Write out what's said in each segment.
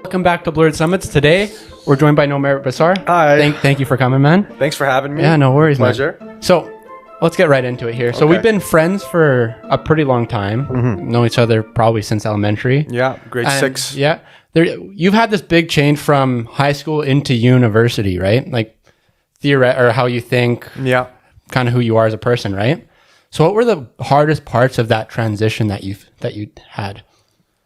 Welcome back to Blurred Summits. Today, we're joined by Nomair Basar. Hi. Thank you for coming, man. Thanks for having me. Yeah, no worries, Pleasure. man. So, let's get right into it here. So, we've been friends for a pretty long time. Know each other probably since elementary. Yeah, grade 6. Yeah. You've had this big change from high school into university, right? Like, or how you think, Yeah. kind of who you are as a person, right? So, what were the hardest parts of that transition that you had?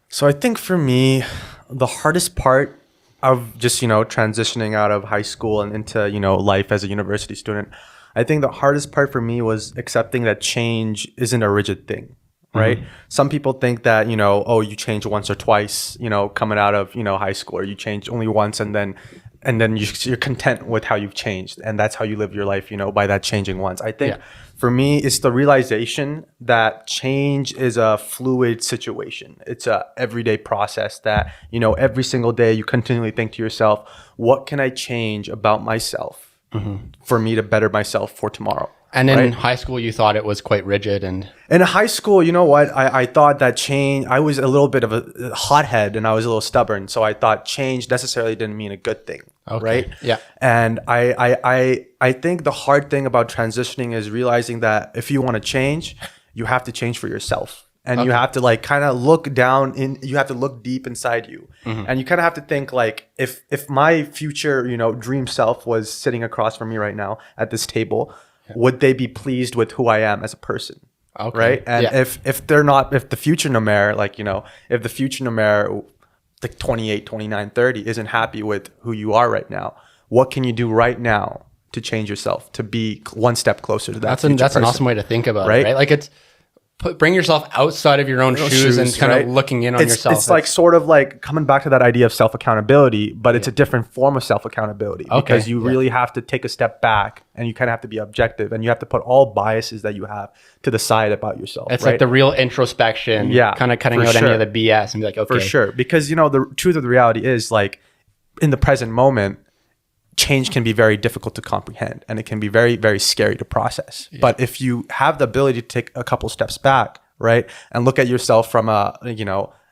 So I think for me, the hardest part of just, transitioning out of high school and into, life as a university student, I think the hardest part for me was accepting that change isn't a rigid thing, right? Some people think that, you change once or twice, coming out of, high school, or you change only once and then you're content with how you've changed. And that's how you live your life, by that changing once. I think for me, it's the realization that change is a fluid situation. It's a everyday process that, every single day you continually think to yourself, what can I change about myself for me to better myself for tomorrow? And in high school, you thought it was quite rigid. And in high school, you know what? I thought that change, I was a little bit of a hothead and I was a little stubborn. So I thought change necessarily didn't mean a good thing. Okay. Right? Yeah. And I think the hard thing about transitioning is realizing that if you want to change, you have to change for yourself. And you have to kind of look down you have to look deep inside you. And you kind of have to think if my future, dream self was sitting across from me right now at this table, would they be pleased with who I am as a person? Okay. Right. And if they're not, if the future Nomair, if the future Nomair, 28, 29, 30 isn't happy with who you are right now, what can you do right now to change yourself, to be one step closer to that? That's an awesome way to think about it, right? Like it's bring yourself outside of your own shoes and kind of looking in on yourself. It's sort of coming back to that idea of self-accountability, but it's a different form of self-accountability because you really have to take a step back and you kind of have to be objective and you have to put all biases that you have to the side about yourself. It's like the real introspection, kind of cutting out any of the BS and be like, okay. For sure. Because, the truth of the reality is in the present moment, change can be very difficult to comprehend and it can be very, very scary to process. Yeah. But if you have the ability to take a couple steps back, right, and look at yourself from an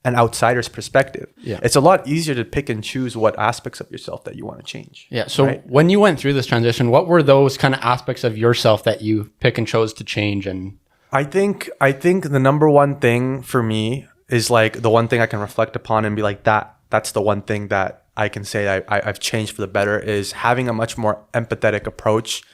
outsider's perspective, it's a lot easier to pick and choose what aspects of yourself that you want to change. Yeah. So when you went through this transition, what were those kind of aspects of yourself that you pick and chose to change? And I think the number one thing for me is the one thing I can reflect upon and be like, that's the one thing that I can say I've changed for the better is having a much more empathetic approach,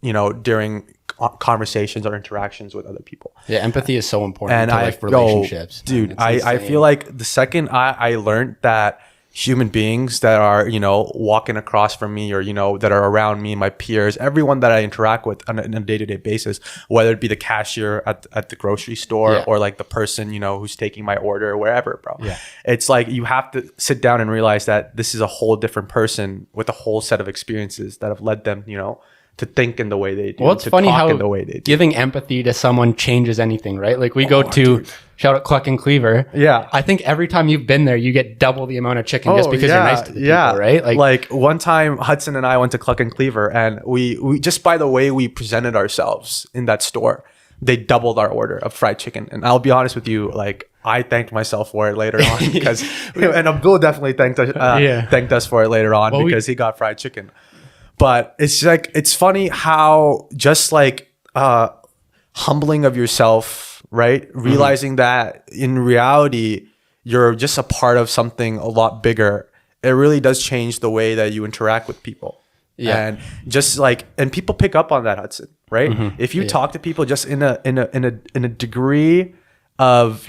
during conversations or interactions with other people. Yeah, empathy is so important to relationships. Dude, I feel like the second I learned that human beings that are, walking across from me or, that are around me, my peers, everyone that I interact with on a day-to-day basis, whether it be the cashier at the grocery store or the person, who's taking my order or wherever, bro. Yeah. It's you have to sit down and realize that this is a whole different person with a whole set of experiences that have led them, to think in the way they do. Well, it's funny how the way they do. Giving empathy to someone changes anything, right? We go to shout out Cluck and Cleaver. Yeah. I think every time you've been there, you get double the amount of chicken just because you're nice to the people, right? One time Hudson and I went to Cluck and Cleaver and we just by the way we presented ourselves in that store, they doubled our order of fried chicken. And I'll be honest with you, I thanked myself for it later on because, and Abdul definitely thanked us for it later on because he got fried chicken. But it's funny how just humbling of yourself, right? Realizing that in reality, you're just a part of something a lot bigger. It really does change the way that you interact with people. Yeah. And just and people pick up on that, Hudson, right? If you talk to people just in a degree of,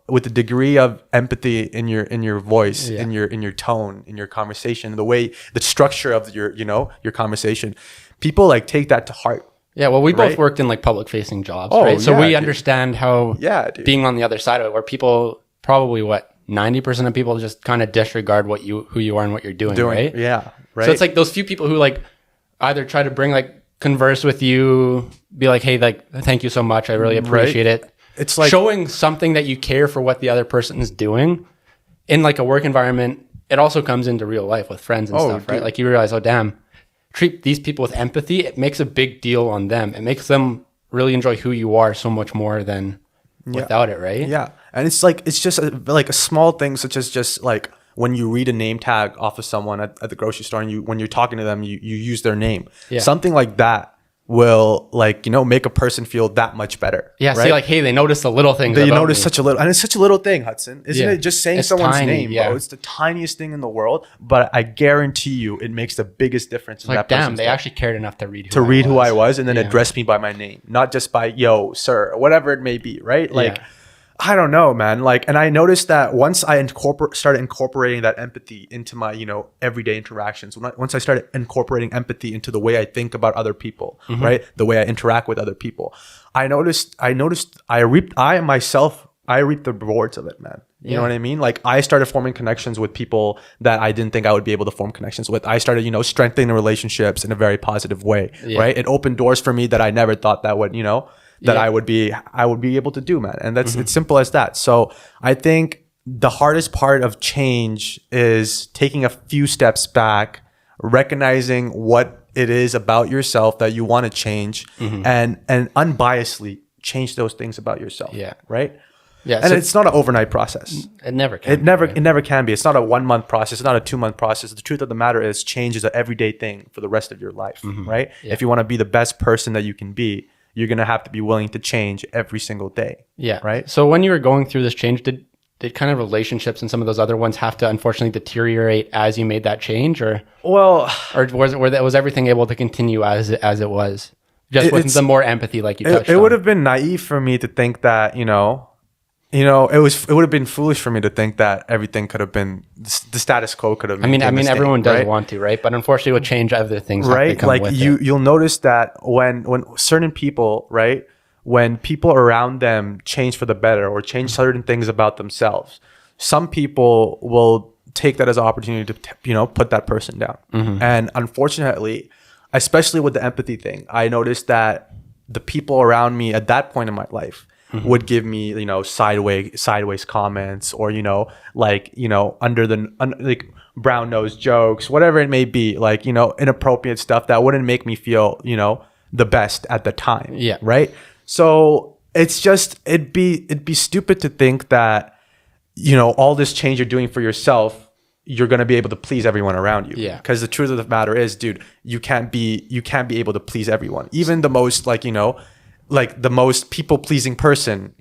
with a degree of empathy in your voice, in your tone, in your conversation, the structure of your conversation, people take that to heart. Yeah, well, we both worked in public facing jobs, right? So we understand how being on the other side of it, where people probably 90% of people just kind of disregard who you are and what you're doing, right? Yeah, right. So it's those few people who either try to bring converse with you, be hey, thank you so much, I really appreciate it. It's showing something that you care for what the other person is doing in a work environment. It also comes into real life with friends and stuff, right? You realize, oh damn, treat these people with empathy. It makes a big deal on them. It makes them really enjoy who you are so much more than without it, right? Yeah. And it's just a small thing, such as just when you read a name tag off of someone at the grocery store and when you're talking to them, you use their name. Yeah. Something like that will make a person feel that much better. Yeah. Right? See, like, hey, they notice the little things. They notice such a little, and it's such a little thing, Hudson. Isn't it just saying someone's name, yeah. bro? It's the tiniest thing in the world, but I guarantee you it makes the biggest difference in that person's they life. actually cared enough to read who I was and then address me by my name, not just by yo, sir, or whatever it may be, right? Like, I don't know, man. Like, and I noticed that once I started incorporating that empathy into my, everyday interactions, once I started incorporating empathy into the way I think about other people, right? The way I interact with other people, I noticed I reaped the rewards of it, man. You know what I mean? Like, I started forming connections with people that I didn't think I would be able to form connections with. I started, strengthening the relationships in a very positive way, right? It opened doors for me that I never thought that would, I would be able to do, man. And that's it's simple as that. So I think the hardest part of change is taking a few steps back, recognizing what it is about yourself that you want to change, and unbiasedly change those things about yourself. Yeah. Right. Yeah. And it's not an overnight process. It never can. It never can be. It's not a 1 month process. It's not a 2 month process. The truth of the matter is change is an everyday thing for the rest of your life. Right. Yeah. If you want to be the best person that you can be, you're going to have to be willing to change every single day. Yeah. Right. So when you were going through this change, did kind of relationships and some of those other ones have to unfortunately deteriorate as you made that change, or was everything able to continue as it was, just with the more empathy, like you touched on? It would have been naive for me to think that, it would have been foolish for me to think that everything could have been the status quo could have. I mean, everyone does want to, right? But unfortunately, with change, other things right. Have to come like with you'll notice that when certain people, right, when people around them change for the better or change certain things about themselves, some people will take that as an opportunity to put that person down. And unfortunately, especially with the empathy thing, I noticed that the people around me at that point in my life would give me, sideways comments, or, under like brown nose jokes, whatever it may be, like, inappropriate stuff that wouldn't make me feel, the best at the time. Yeah. Right. So it's just, it'd be stupid to think that, all this change you're doing for yourself, you're going to be able to please everyone around you. Yeah. Because the truth of the matter is, dude, you can't be able to please everyone. Even the most, the most people-pleasing person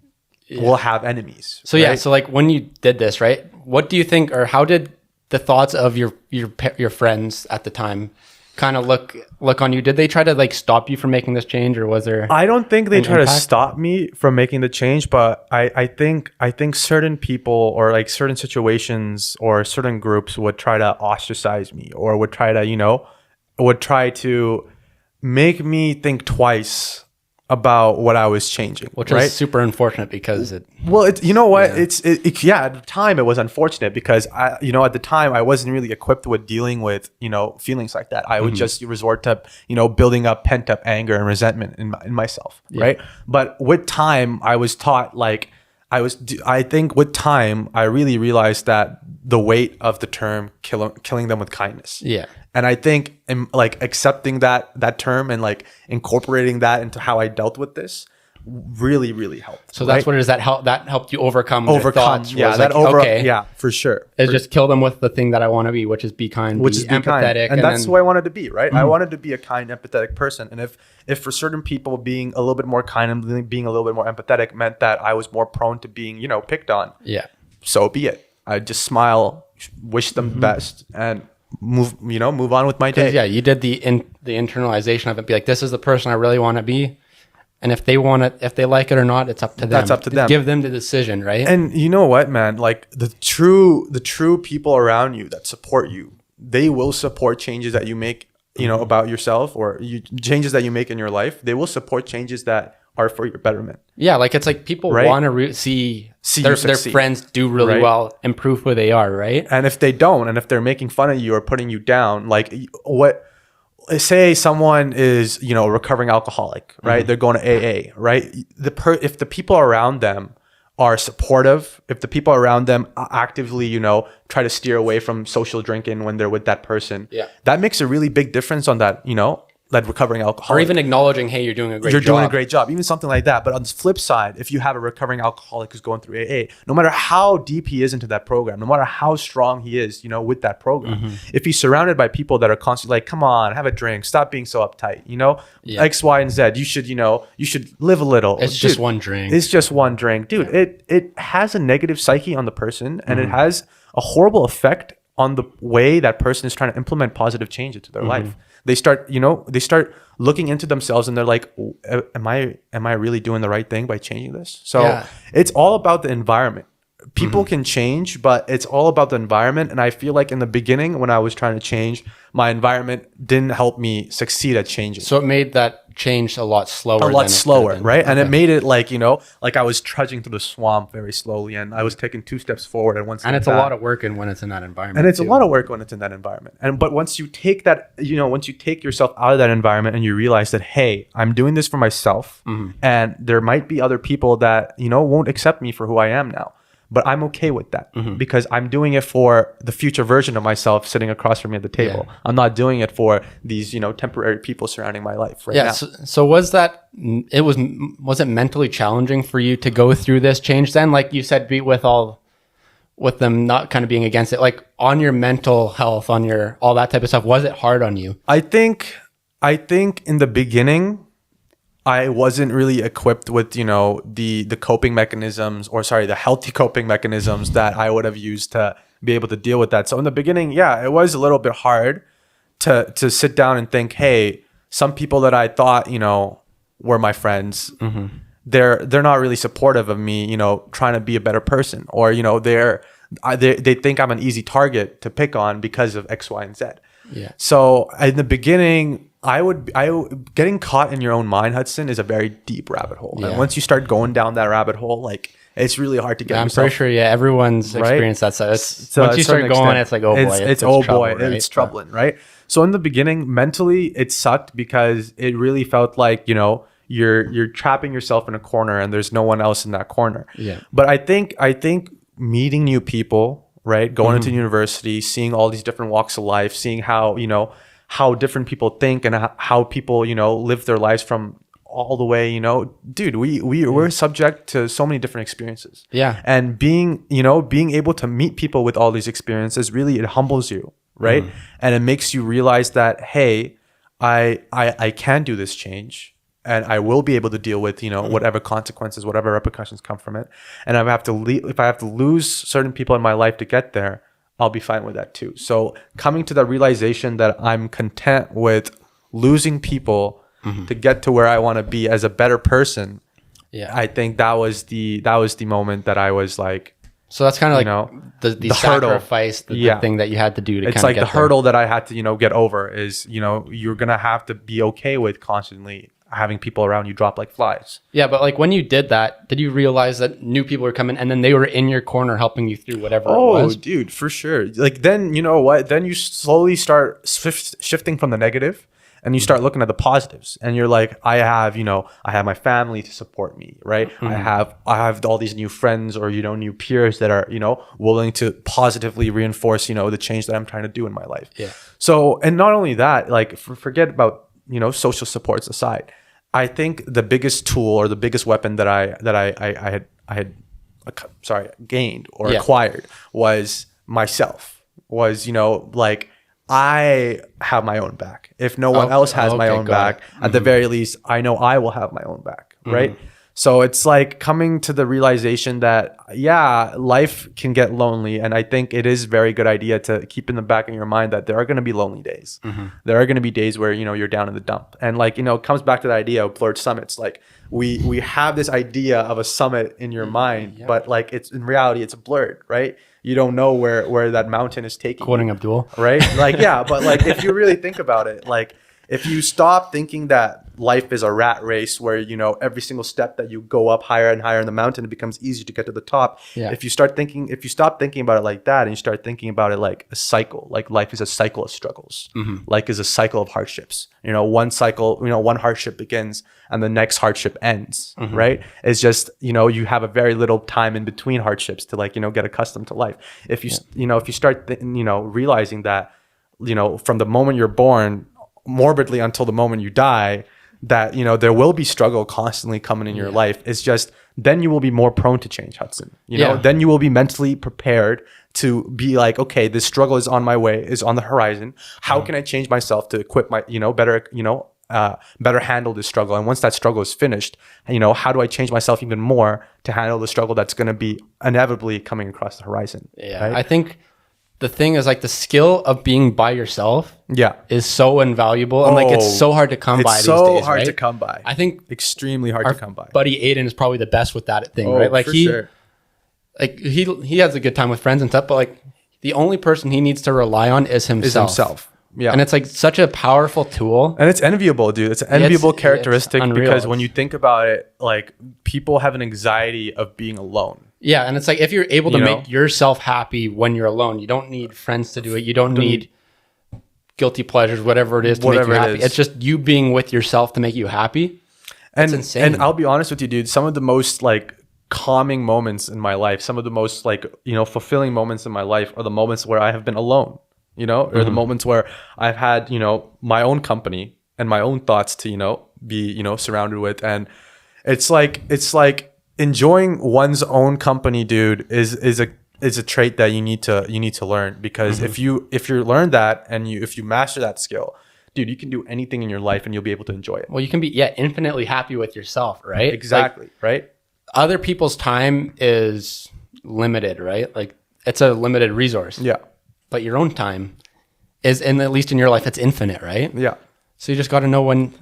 will have enemies. So right? So like when you did this, right? What do you think, or how did the thoughts of your friends at the time kind of look on you? Did they try to stop you from making this change, or was there? I don't think they try to stop me from making the change, but I think certain people or certain situations or certain groups would try to ostracize me, or would try to make me think twice about what I was changing, which is super unfortunate because at the time it was unfortunate because at the time I wasn't really equipped with dealing with feelings like that. I would just resort to building up pent up anger and resentment in myself, right? But with time, I was taught I think with time I really realized that the weight of the term killing them with kindness. Yeah. And I think accepting that term and incorporating that into how I dealt with this really, really helped. So that's what it is that helped you overcome thoughts. Yeah, for sure. It's just kill them with the thing that I want to be, which is be kind, be empathetic. And that's who I wanted to be, right? I wanted to be a kind, empathetic person. And if for certain people being a little bit more kind and being a little bit more empathetic meant that I was more prone to being, picked on, so be it. I just smile, wish them the best, and move on with my day. Yeah, you did the internalization of it. Be like, this is the person I really want to be, and if they want it, if they like it or not, it's up to them. That's up to them. Give them the decision, right? And you know what, man? The true people around you that support you, they will support changes that you make, about yourself, or changes that you make in your life. They will support changes that are for your betterment. Yeah, it's like people want to see their friends do really well, improve who they are, right? And if they don't, and if they're making fun of you or putting you down, say someone is, a recovering alcoholic, right? They're going to AA, right? If the people around them are supportive, if the people around them actively, try to steer away from social drinking when they're with that person, that makes a really big difference on that, that recovering alcoholic. Or even acknowledging, hey, you're doing a great job. You're doing a great job. Even something like that. But on the flip side, if you have a recovering alcoholic who's going through AA, no matter how deep he is into that program, no matter how strong he is, you know, with that program, if he's surrounded by people that are constantly like, come on, have a drink, stop being so uptight, you know, X, Y, and Z, you should, you know, you should live a little. It's just one drink. It's just one drink. Dude, it has a negative psyche on the person, and it has a horrible effect on the way that person is trying to implement positive change into their life. They start looking into themselves, and they're like, am I really doing the right thing by changing this? So it's all about the environment. People can change, but it's all about the environment. And I feel like in the beginning, when I was trying to change, my environment didn't help me succeed at changing. So it made that change a lot slower. Right? And it made it like, you know, like I was trudging through the swamp very slowly, and I was taking 2 steps forward and 1 step back. And it's a lot of work when it's in that environment. And it's a lot of work when it's in that environment. But once you take that, you know, once you take yourself out of that environment and you realize that, hey, I'm doing this for myself, and there might be other people that, you know, won't accept me for who I am now. But I'm okay with that because I'm doing it for the future version of myself sitting across from me at the table. I'm not doing it for these, you know, temporary people surrounding my life right now. So was it mentally challenging for you to go through this change then? Like you said, with them not kind of being against it, like on your mental health, on your all that type of stuff, was it hard on you? I think in the beginning, I wasn't really equipped with, you know, the coping mechanisms, the healthy coping mechanisms that I would have used to be able to deal with that. So in the beginning, it was a little bit hard to sit down and think, hey, some people that I thought, you know, were my friends, they're not really supportive of me, you know, trying to be a better person, or, you know, they think I'm an easy target to pick on because of X, Y, and Z. Yeah. So in the beginning, getting caught in your own mind, Hudson, is a very deep rabbit hole. Yeah. And once you start going down that rabbit hole, like, it's really hard to get I'm pretty sure, everyone's experienced that. So once you start going, it's like, oh boy, it's trouble, right? It's troubling, right? So in the beginning, mentally, it sucked because it really felt like, you know, you're trapping yourself in a corner and there's no one else in that corner. Yeah. But I think meeting new people, right? Going into university, seeing all these different walks of life, seeing how, you know, how different people think and how people, you know, live their lives from all the way, you know, dude, we're subject to so many different experiences. Yeah. And being able to meet people with all these experiences, really, it humbles you, right? And it makes you realize that, hey, I can do this change, and I will be able to deal with, you know, whatever consequences, whatever repercussions come from it. And if I have to lose certain people in my life to get there, I'll be fine with that too. So coming to the realization that I'm content with losing people to get to where I want to be as a better person. Yeah. I think that was the moment that I was like, so that's kind of like, you know, the sacrifice, the thing that you had to do to, it's like the hurdle that I had to, you know, get over is, you know, you're going to have to be okay with constantly having people around you drop like flies. Yeah, but like when you did that, did you realize that new people were coming and then they were in your corner helping you through whatever it was? Oh, dude, for sure. Like then, you know what? Then you slowly start shifting from the negative and you start looking at the positives. And you're like, I have my family to support me, right? I have all these new friends or, you know, new peers that are, you know, willing to positively reinforce, you know, the change that I'm trying to do in my life. Yeah. So, and not only that, like forget about, you know, social supports aside, I think the biggest tool or the biggest weapon that I had gained or acquired was myself. Was, you know, like I have my own back. If no one else has my own back, at the very least, I know I will have my own back, right? So it's like coming to the realization that, life can get lonely. And I think it is a very good idea to keep in the back of your mind that there are going to be lonely days. There are going to be days where, you know, you're down in the dump. And like, you know, it comes back to the idea of blurred summits. Like we have this idea of a summit in your mind, but like it's in reality, it's blurred, right? You don't know where that mountain is taking Quoting Abdul. Right? Like, but like if you really think about it, like if you stop thinking that life is a rat race where, you know, every single step that you go up higher and higher in the mountain, it becomes easier to get to the top. Yeah. If you stop thinking about it like that and you start thinking about it like a cycle, like life is a cycle of struggles, life is a cycle of hardships. You know, one cycle, you know, one hardship begins and the next hardship ends, right? It's just, you know, you have a very little time in between hardships to like, you know, get accustomed to life. If you, you know, if you start, realizing that, you know, from the moment you're born, morbidly until the moment you die, that, you know, there will be struggle constantly coming in your life. It's just, then you will be more prone to change, Hudson. You know, then you will be mentally prepared to be like, okay, this struggle is on my way, is on the horizon. How can I change myself to equip my, you know, better, you know, better handle this struggle? And once that struggle is finished, you know, how do I change myself even more to handle the struggle that's going to be inevitably coming across the horizon? Yeah. Right? I think the thing is, like, the skill of being by yourself is so invaluable, and like it's so hard to come by these days. It's so hard to come by. I think extremely hard to come by. Buddy Aiden is probably the best with that thing, right? Like he has a good time with friends and stuff, but like the only person he needs to rely on is himself. Yeah. And it's like such a powerful tool. And it's enviable, dude. It's an enviable characteristic, because when you think about it, like, people have an anxiety of being alone. Yeah, and it's like, if you're able to make yourself happy when you're alone, you don't need friends to do it. You don't need guilty pleasures, whatever it is to make you happy. It's just you being with yourself to make you happy. It's insane. And I'll be honest with you, dude, some of the most like calming moments in my life, some of the most like, you know, fulfilling moments in my life are the moments where I have been alone, you know, or the moments where I've had, you know, my own company and my own thoughts to, you know, be, you know, surrounded with. And it's like enjoying one's own company, dude, is a trait that you need to learn, because if you learn that, and if you master that skill, dude, you can do anything in your life and you'll be able to enjoy it. Well, you can be infinitely happy with yourself, right? Exactly, like, right? Other people's time is limited, right? Like, it's a limited resource. Yeah. But your own time is, and at least in your life, it's infinite, right? Yeah. So you just got to know when,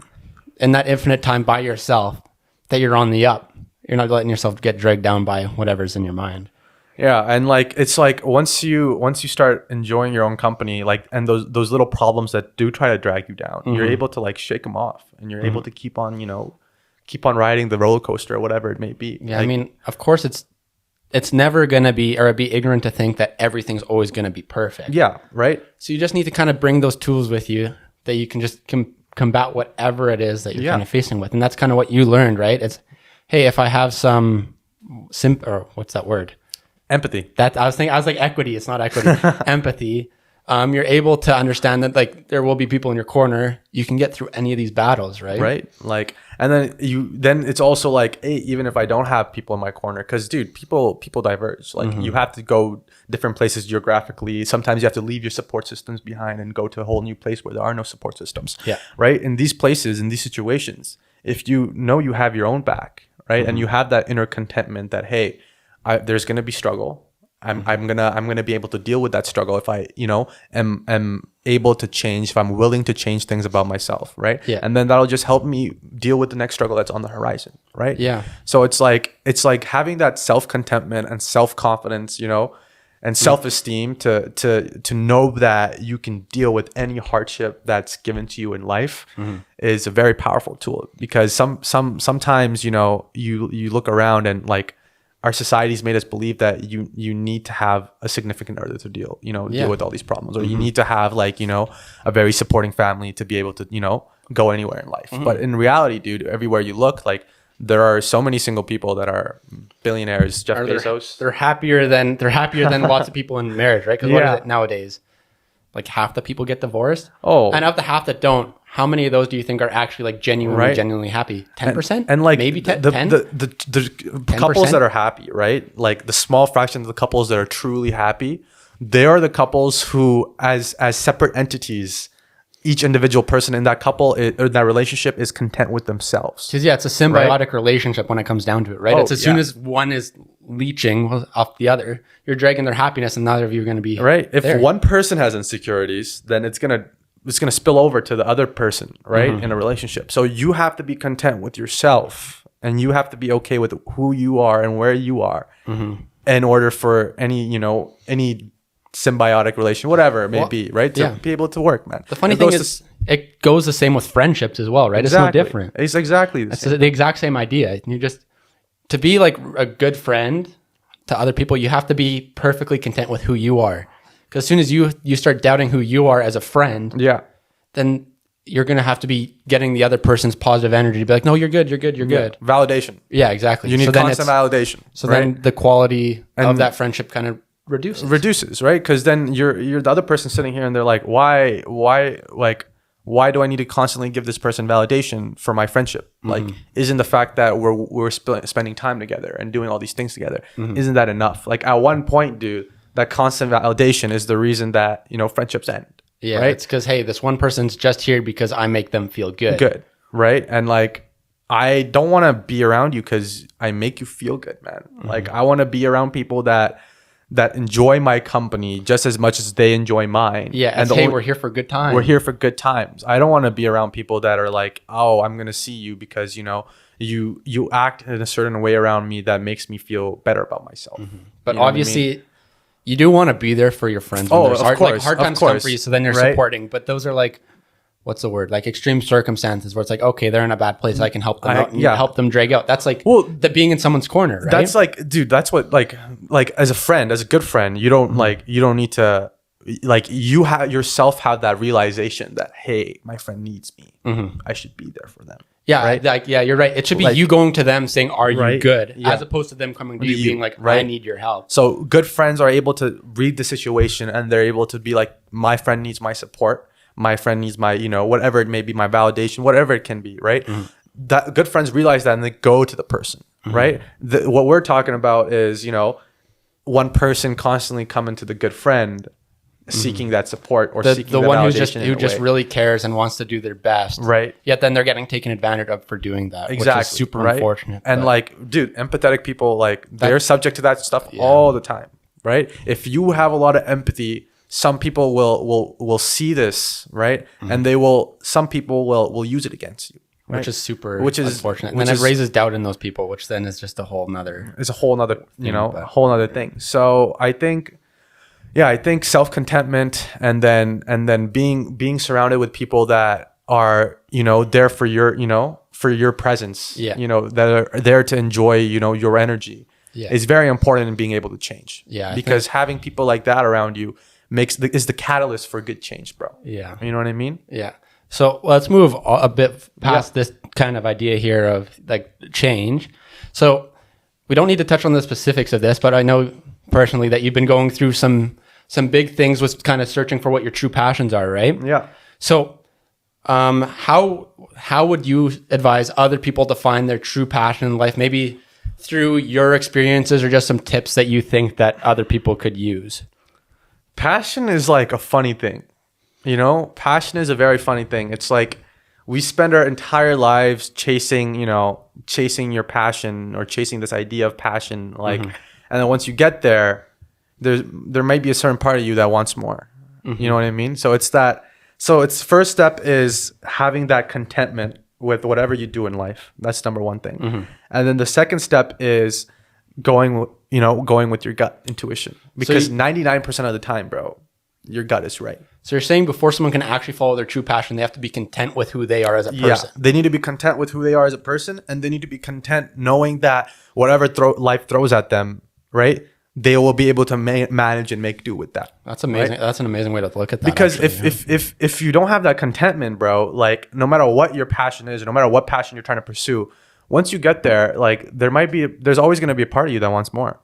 in that infinite time by yourself, that you're on the up. You're not letting yourself get dragged down by whatever's in your mind. Yeah, and like, it's like once you start enjoying your own company, like, and those little problems that do try to drag you down, you're able to like shake them off, and you're able to keep on riding the roller coaster or whatever it may be. Yeah, like, I mean, of course, it's never gonna be, or be ignorant to think that everything's always gonna be perfect. Yeah, right. So you just need to kind of bring those tools with you that you can just combat whatever it is that you're kind of facing with, and that's kind of what you learned, right? It's, hey, if I have some or what's that word? Empathy. That I was like equity. It's not equity. Empathy. You're able to understand that, like, there will be people in your corner. You can get through any of these battles, right? Right. Like, and then it's also like, hey, even if I don't have people in my corner, because, dude, people diverge. Like, you have to go different places geographically. Sometimes you have to leave your support systems behind and go to a whole new place where there are no support systems. Yeah. Right. In these places, in these situations, if you know you have your own back, right, and you have that inner contentment that, hey, there's going to be struggle. I'm gonna be able to deal with that struggle if I, you know, am able to change, if I'm willing to change things about myself, right? Yeah. And then that'll just help me deal with the next struggle that's on the horizon, right? Yeah. So it's like having that self-contentment and self-confidence, you know, and self-esteem to know that you can deal with any hardship that's given to you in life is a very powerful tool, because sometimes, you know, you look around and, like, our society's made us believe that you need to have a significant other to deal with all these problems, or you need to have, like, you know, a very supporting family to be able to, you know, go anywhere in life. But in reality, dude, everywhere you look, like, there are so many single people that are billionaires. Jeff Bezos. They're happier than lots of people in marriage, right? Because what is it nowadays? Like, half the people get divorced. Oh, and of the half that don't, how many of those do you think are actually, like, genuinely happy? 10%? And like, maybe 10? The couples that are happy, right? Like, the small fraction of the couples that are truly happy, they are the couples who, as separate entities, each individual person in that couple or that relationship is content with themselves. Because it's a symbiotic relationship when it comes down to it, right? It's as soon as one is leeching off the other, you're dragging their happiness, and neither of you are going to be right. If one person has insecurities, then it's gonna spill over to the other person, right? In a relationship. So you have to be content with yourself, and you have to be okay with who you are and where you are, in order for any symbiotic relation, whatever it may be, right? To be able to work, man. The funny thing is, it goes the same with friendships as well, right? Exactly. It's no different. It's exactly the same. The exact same idea. You just, to be like a good friend to other people, you have to be perfectly content with who you are. Because as soon as you start doubting who you are as a friend, then you're going to have to be getting the other person's positive energy to be like, no, you're good. Validation. Yeah, exactly. You need constant validation. So then the quality of that friendship kind of reduces, right? Because then you're the other person sitting here, and they're like, why why do I need to constantly give this person validation for my friendship? Like, isn't the fact that we're spending time together and doing all these things together, isn't that enough? Like, at one point, dude, that constant validation is the reason that, you know, friendships end. Yeah, right? It's because, hey, this one person's just here because I make them feel good. Good, right? And like, I don't want to be around you because I make you feel good, man. Like, I want to be around people that enjoy my company just as much as they enjoy mine. Yeah, and hey, we're here for good times. We're here for good times. I don't want to be around people that are like, oh, I'm going to see you because, you know, you act in a certain way around me that makes me feel better about myself. But you know obviously, what I mean? You do want to be there for your friends. When of course. Like, hard times come for you, so then you're supporting. But those are like, what's the word? Like extreme circumstances where it's like, okay, they're in a bad place. I can help them out and help them drag out. That's like the being in someone's corner, right? That's like, dude, that's what like as a friend, as a good friend, you don't you don't need to, like, you yourself have that realization that, hey, my friend needs me. I should be there for them. Yeah, right? Like, yeah, you're right. It should be like, you going to them saying, are you good? Yeah. As opposed to them coming to you being like, I need your help. So good friends are able to read the situation and they're able to be like, my friend needs my support. My friend needs my, you know, whatever it may be, my validation, whatever it can be, right? That good friends realize that and they go to the person, right? What we're talking about is, you know, one person constantly coming to the good friend seeking that support or seeking the that one validation who just really cares and wants to do their best, right? Yet then they're getting taken advantage of for doing that, exactly, which is super unfortunate. And like, dude, empathetic people, like, they're subject to that stuff all the time, right? If you have a lot of empathy, some people will see this, right? And some people will use it against you, right? Which is super unfortunate. And then it raises doubt in those people, which then is just a whole nother. It's a whole nother, a whole other thing. So I think self-contentment and then being surrounded with people that are, you know, there for your presence, you know, that are there to enjoy, you know, your energy is very important in being able to change. Yeah. Because having people like that around you is the catalyst for good change, bro. Yeah. You know what I mean? Yeah. So let's move a bit past this kind of idea here of like change. So we don't need to touch on the specifics of this, but I know personally that you've been going through some big things with kind of searching for what your true passions are, right? Yeah. So how would you advise other people to find their true passion in life? Maybe through your experiences or just some tips that you think that other people could use? Passion is like a funny thing, you know. Passion is a very funny thing. It's like we spend our entire lives chasing your passion or chasing this idea of passion, like, and then once you get there might be a certain part of you that wants more. You know what I mean? So it's first step is having that contentment with whatever you do in life. That's number one thing. And then the second step is going with your gut intuition, because 99% of the time, bro, your gut is right. So you're saying before someone can actually follow their true passion, they have to be content with who they are as a person. Yeah, they need to be content with who they are as a person, and they need to be content knowing that whatever life throws at them, right, they will be able to manage and make do with that. That's amazing. Right? That's an amazing way to look at that. Because if you don't have that contentment, bro, like, no matter what your passion is, or no matter what passion you're trying to pursue, once you get there, like, there's always going to be a part of you that wants more.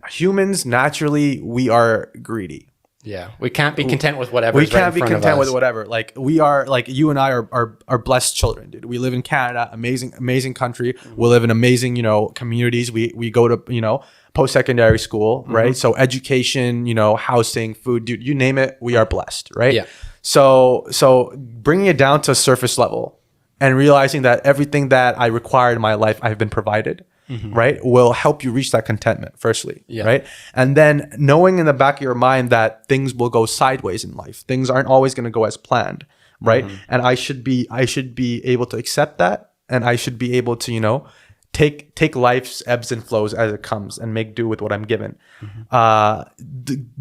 Humans, naturally, we are greedy. Yeah, we can't be content with whatever. We can't be content with whatever. Like, we are, like, you and I are blessed children, dude. We live in Canada, amazing country. We live in amazing, you know, communities. We go to, you know, post-secondary school, right? So education, you know, housing, food, dude, you name it, we are blessed, right? Yeah. So bringing it down to a surface level and realizing that everything that I require in my life, I've been provided. Right, will help you reach that contentment firstly, right? And then knowing in the back of your mind that things will go sideways in life. Things aren't always going to go as planned, right? And I should be able to accept that, and I should be able to, you know, take life's ebbs and flows as it comes and make do with what I'm given.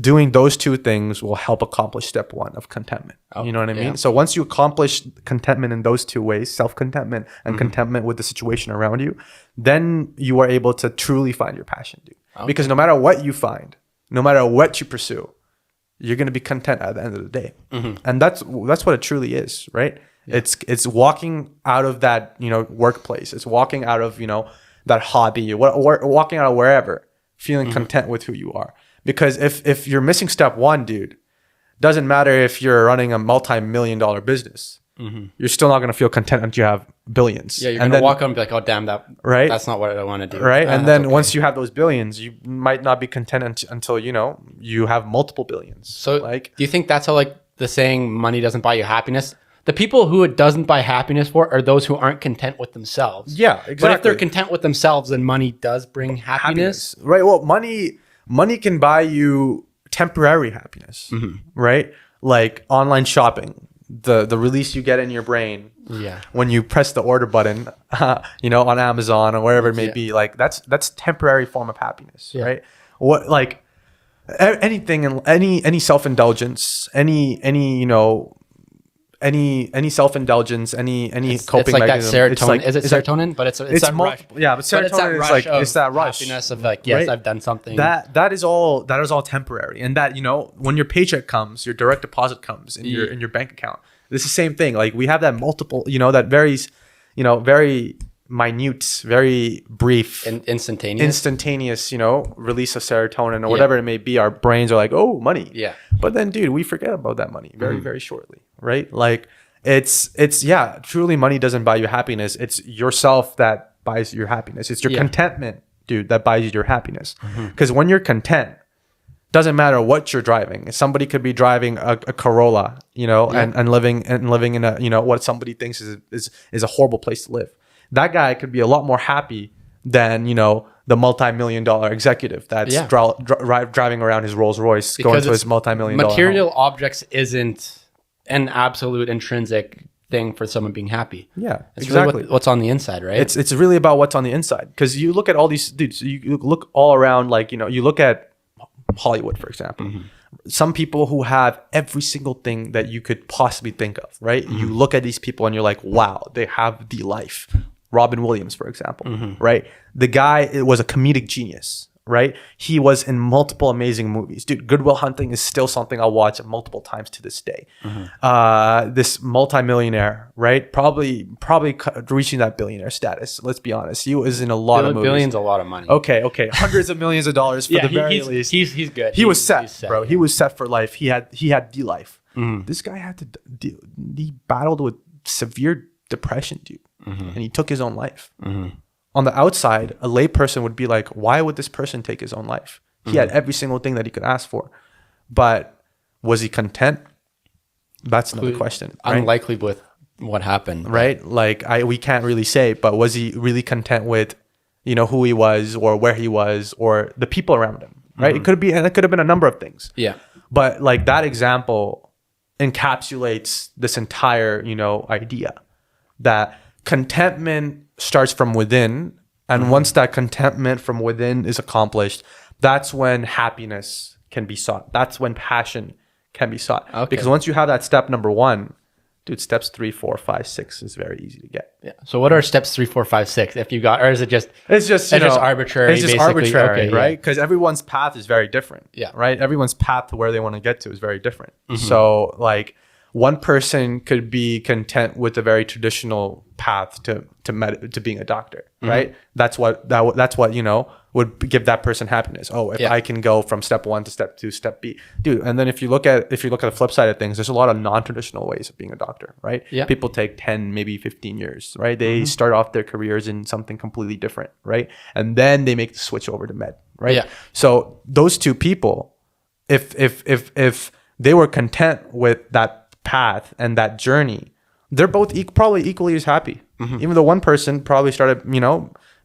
Doing those two things will help accomplish step one of contentment. You know what I mean? So once you accomplish contentment in those two ways, self-contentment and contentment with the situation around you, then you are able to truly find your passion, dude. Because no matter what you find, no matter what you pursue, you're going to be content at the end of the day. And that's what it truly is, right? Yeah. It's walking out of that, you know, workplace. It's walking out of, you know, that hobby, or walking out of wherever, feeling content with who you are. Because if you're missing step one, dude, Doesn't matter if you're running a multi-million-dollar business. You're still not going to feel content until you have billions. Yeah, you're going to walk up and be like, oh, damn, that's not what I want to do. Right. And then once you have those billions, you might not be content until, you have multiple billions. So do you think that's how like the saying money doesn't buy you happiness? The people who it doesn't buy happiness for are those who aren't content with themselves. Yeah, exactly. But if they're content with themselves, then money does bring happiness. Right. Well, money can buy you temporary happiness, right? Like online shopping. The release you get in your brain when you press the order button, on Amazon or wherever it may be, like that's temporary form of happiness, right? What like anything and any self-indulgence, any self-indulgence, any coping it's like mechanism. That serotonin. Is it serotonin? But it's that rush. Yeah, but serotonin is like it's that rush. Happiness of like, yes, right? I've done something. That is all temporary. And that, when your paycheck comes, your direct deposit comes in your bank account. It's the same thing. Like we have that multiple, that varies, very minute, very brief, and instantaneous, release of serotonin or whatever it may be. Our brains are like, oh, money. Yeah. But then, dude, we forget about that money very, very shortly, right? Like it's truly money doesn't buy you happiness. It's yourself that buys your happiness. It's your contentment, dude, that buys you your happiness. Because when you're content, doesn't matter what you're driving. Somebody could be driving a Corolla, and living in a, what somebody thinks is a horrible place to live. That guy could be a lot more happy than, the multi-million-dollar executive that's driving around his Rolls Royce, going to his multi-million-dollar material home. Objects isn't an absolute intrinsic thing for someone being happy. Yeah, it's exactly. Really what's on the inside, right? It's really about what's on the inside. Because you look at all these dudes, you look all around, like, you look at Hollywood, for example. Some people who have every single thing that you could possibly think of, right? You look at these people and you're like, wow, they have the life. Robin Williams, for example, right? The guy was a comedic genius, right? He was in multiple amazing movies. Dude, Good Will Hunting is still something I'll watch multiple times to this day. This multimillionaire, right? Probably reaching that billionaire status. Let's be honest. He was in a lot of movies. Billion's a lot of money. Okay. Hundreds of millions of dollars for the very least. He's good. He was set, bro. Yeah. He was set for life. He had the life. This guy had to he battled with severe depression, dude. And he took his own life. On the outside, a layperson would be like, why would this person take his own life? He had every single thing that he could ask for. But was he content? That's another question. Right? Unlikely with what happened. Right? Like we can't really say, but was he really content with, who he was or where he was or the people around him? Right? It could have been a number of things. Yeah. But like that example encapsulates this entire, idea that contentment starts from within, and once that contentment from within is accomplished, that's when happiness can be sought. That's when passion can be sought. Okay. Because once you have that step number 1, dude, steps 3, 4, 5, 6 is very easy to get. Yeah. So what are steps 3, 4, 5, 6? If you got, or is it just? It's just arbitrary. It's just arbitrary, okay, right? Because everyone's path is very different. Yeah. Right. Everyone's path to where they want to get to is very different. So like, one person could be content with a very traditional path to being a doctor, right? That's what would give that person happiness. Oh, if I can go from step 1 to step 2, step B, dude. And then if you look at the flip side of things, there's a lot of non-traditional ways of being a doctor, right? Yeah. People take 10, maybe 15 years, right? They start off their careers in something completely different, right? And then they make the switch over to med, right? Yeah. So those two people, if they were content with that path and that journey, they're both probably equally as happy. Even though one person probably started,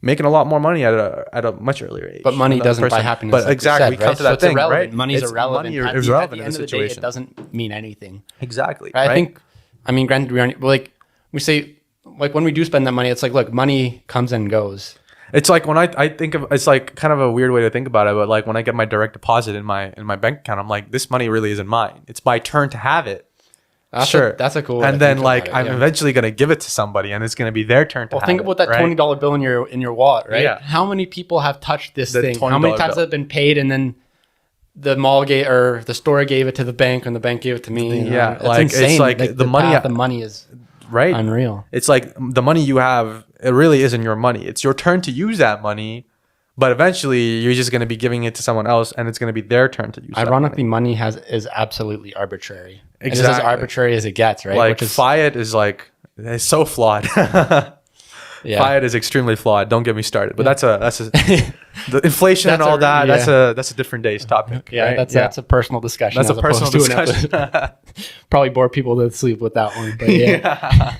making a lot more money at a much earlier age. But money doesn't buy happiness. But exactly, we come to that thing, right? Money's irrelevant. Money is irrelevant in the situation. Day, it doesn't mean anything. Exactly. I think, granted, we say, like, when we do spend that money, it's like, look, money comes and goes. It's like when I think of, it's like kind of a weird way to think about it, but like when I get my direct deposit in my bank account, I'm like, this money really isn't mine. It's my turn to have it. That's a cool way. And then like I'm eventually gonna give it to somebody, and it's gonna be their turn to have it. Well, think about that $20 bill in your wallet, right? Yeah. How many people have touched this thing? How many times has it been paid, and then the mall gave or the store gave it to the bank, and the bank gave it to me? Yeah, it's like insane. it's like the money is right, unreal. It's like the money you have, it really isn't your money. It's your turn to use that money, But eventually, you're just going to be giving it to someone else, and it's going to be their turn to use. Ironically, money is absolutely arbitrary. Exactly. It is as arbitrary as it gets, right? Like fiat is like it's so flawed. Fiat is extremely flawed. Don't get me started. But that's the inflation and all that. That's a different day's topic. Yeah, right? That's a personal discussion. That's a personal discussion. Probably bore people to sleep with that one. But yeah.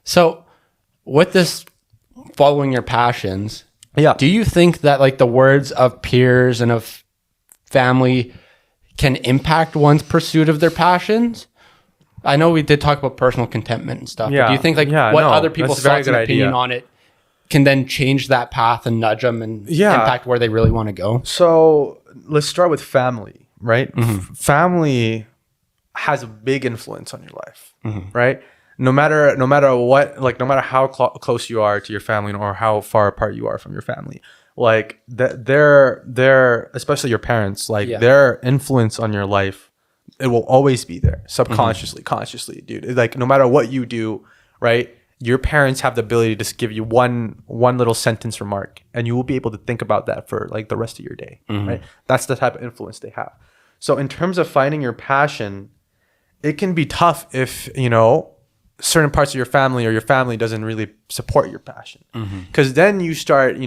So, with this following your passions. Yeah. Do you think that like the words of peers and of family can impact one's pursuit of their passions? I know we did talk about personal contentment and stuff. Yeah. But do you think like other people's thoughts and opinion on it can then change that path and nudge them and impact where they really want to go? So let's start with family, right? Family has a big influence on your life, right? No matter what, like no matter how close you are to your family or how far apart you are from your family, like they're especially your parents, like their influence on your life, it will always be there, subconsciously, consciously, dude. Like no matter what you do, right? Your parents have the ability to just give you one little sentence remark, and you will be able to think about that for like the rest of your day, right? That's the type of influence they have. So in terms of finding your passion, it can be tough if certain parts of your family or your family doesn't really support your passion, because then you start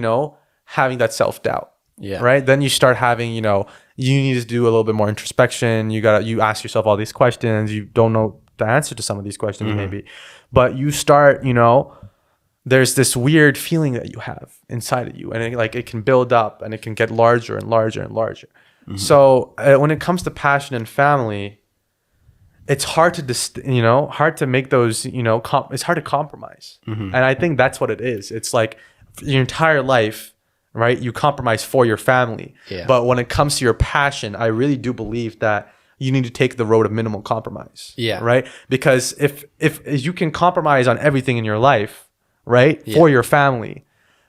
having that self-doubt, right? Then you start having you need to do a little bit more introspection. You ask yourself all these questions. You don't know the answer to some of these questions maybe, but you start there's this weird feeling that you have inside of you, and it can build up and it can get larger and larger and larger. So when it comes to passion and family, it's hard to hard to make those it's hard to compromise, and I think that's what it is. It's like your entire life, right? You compromise for your family, but when it comes to your passion, I really do believe that you need to take the road of minimal compromise, right? Because if you can compromise on everything in your life, right, for your family,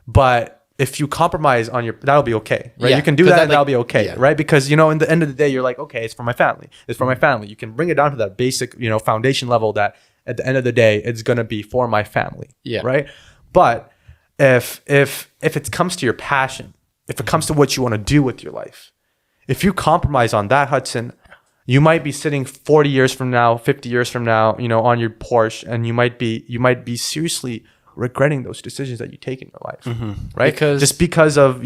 but if you compromise on that'll be okay, right? You can do that and that'll be okay, right? Because, in the end of the day, you're like, okay, it's for my family. It's for my family. You can bring it down to that basic, foundation level that at the end of the day, it's going to be for my family, right? But if it comes to your passion, if it comes to what you want to do with your life, if you compromise on that, Hudson, you might be sitting 40 years from now, 50 years from now, on your Porsche, and you might be seriously regretting those decisions that you take in your life, right? Because of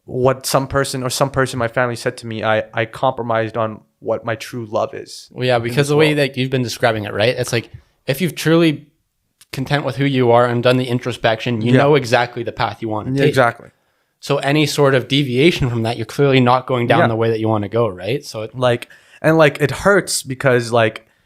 what some person in my family said to me, I compromised on what my true love is. Well, yeah, because the way that you've been describing it, right? It's like if you've truly content with who you are and done the introspection, you know exactly the path you want to take. Exactly. So any sort of deviation from that, you're clearly not going down the way that you want to go, right? So it hurts because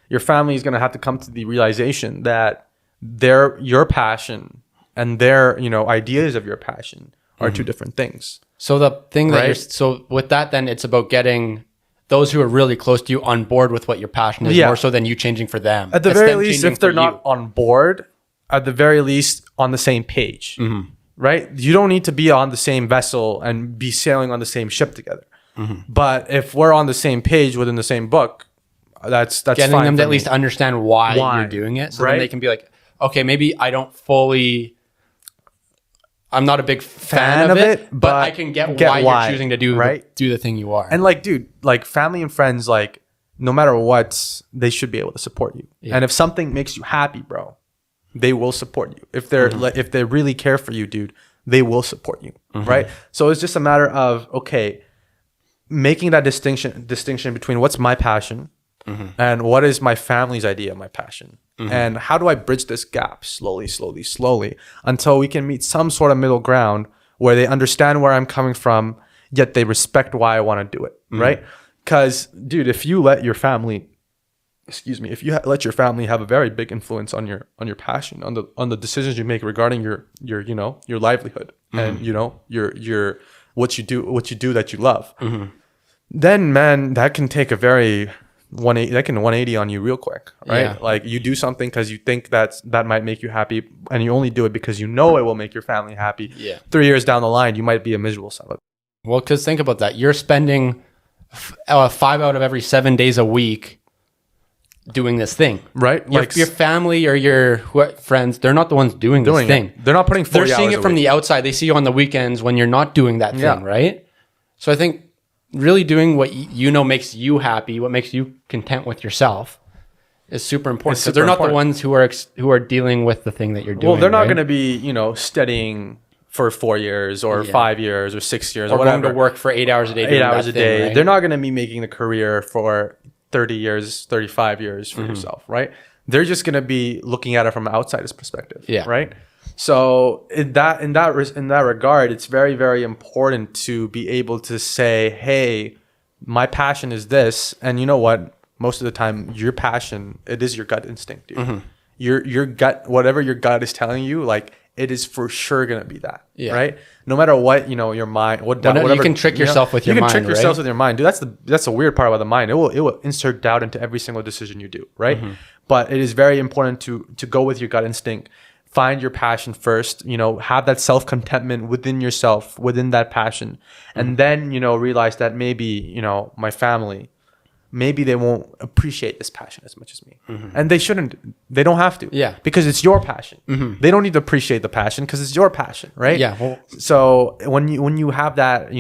your family is going to have to come to the realization that your passion and their ideas of your passion are two different things. So the thing that so with that, then it's about getting those who are really close to you on board with what your passion is, more so than you changing for them. At the very least, if they're not on board, at the very least on the same page, right? You don't need to be on the same vessel and be sailing on the same ship together. But if we're on the same page within the same book, that's getting fine them to at least understand why you're doing it, so then they can be like, okay, maybe I'm not a big fan of it, but I can get why you're choosing to do the thing you are. And dude, family and friends, no matter what, they should be able to support you. And if something makes you happy, bro, they will support you. If if they really care for you, dude, they will support you, right? So it's just a matter of making that distinction between what's my passion and what is my family's idea of my passion. And how do I bridge this gap slowly until we can meet some sort of middle ground where they understand where I'm coming from, yet they respect why I want to do it, right? Because, dude, if you let your family, let your family have a very big influence on your passion, on the decisions you make regarding your livelihood and your what you do that you love, then man, that can take a very 180 on you real quick, right? You do something because you think that might make you happy, and you only do it because it will make your family happy. 3 years down the line, you might be a miserable son of a... Well, because think about that. You're spending 5 out of every 7 days a week doing this thing, right? Like your family or your friends, they're not the ones doing this thing. They're not putting 40 hours. They're seeing it from the outside. They see you on the weekends when you're not doing that thing, right? So I think really doing what you know makes you happy, what makes you content with yourself, is super important, because they're not the ones who are dealing with the thing that you're doing. Well, they're not going to be, studying for 4 years or 5 years or 6 years or whatever. Going to work for 8 hours a day. 8 hours a day. Right? They're not going to be making a career for 30 years, 35 years for yourself, right? They're just going to be looking at it from an outsider's perspective, right? So in that regard, it's very, very important to be able to say, hey, my passion is this, and you know what? Most of the time, your passion, it is your gut instinct, dude. Your gut, whatever your gut is telling you, like, it is for sure gonna be that, right? No matter what, your mind, whatever. You can trick yourself with your mind, You can trick yourself with your mind, dude. That's the weird part about the mind. It will insert doubt into every single decision you do, right? But it is very important to go with your gut instinct. Find your passion first, have that self-contentment within yourself, within that passion. And then, realize that maybe, my family, maybe they won't appreciate this passion as much as me. And they shouldn't. They don't have to. Yeah. Because it's your passion. They don't need to appreciate the passion because it's your passion, right? Yeah. Well, so when you have that,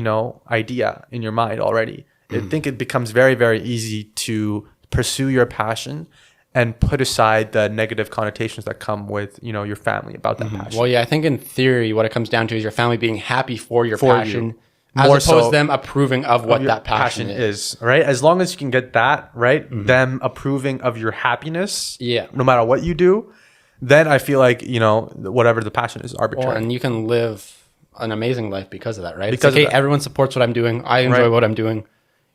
idea in your mind already, I think it becomes very, very easy to pursue your passion and put aside the negative connotations that come with, your family about that passion. Well, yeah, I think in theory, what it comes down to is your family being happy for your passion, as opposed to them approving of what that passion is. Right? As long as you can get that, right? Them approving of your happiness, no matter what you do, then I feel like, whatever the passion is arbitrary. Well, and you can live an amazing life because of that, right? Because everyone supports what I'm doing. I enjoy what I'm doing.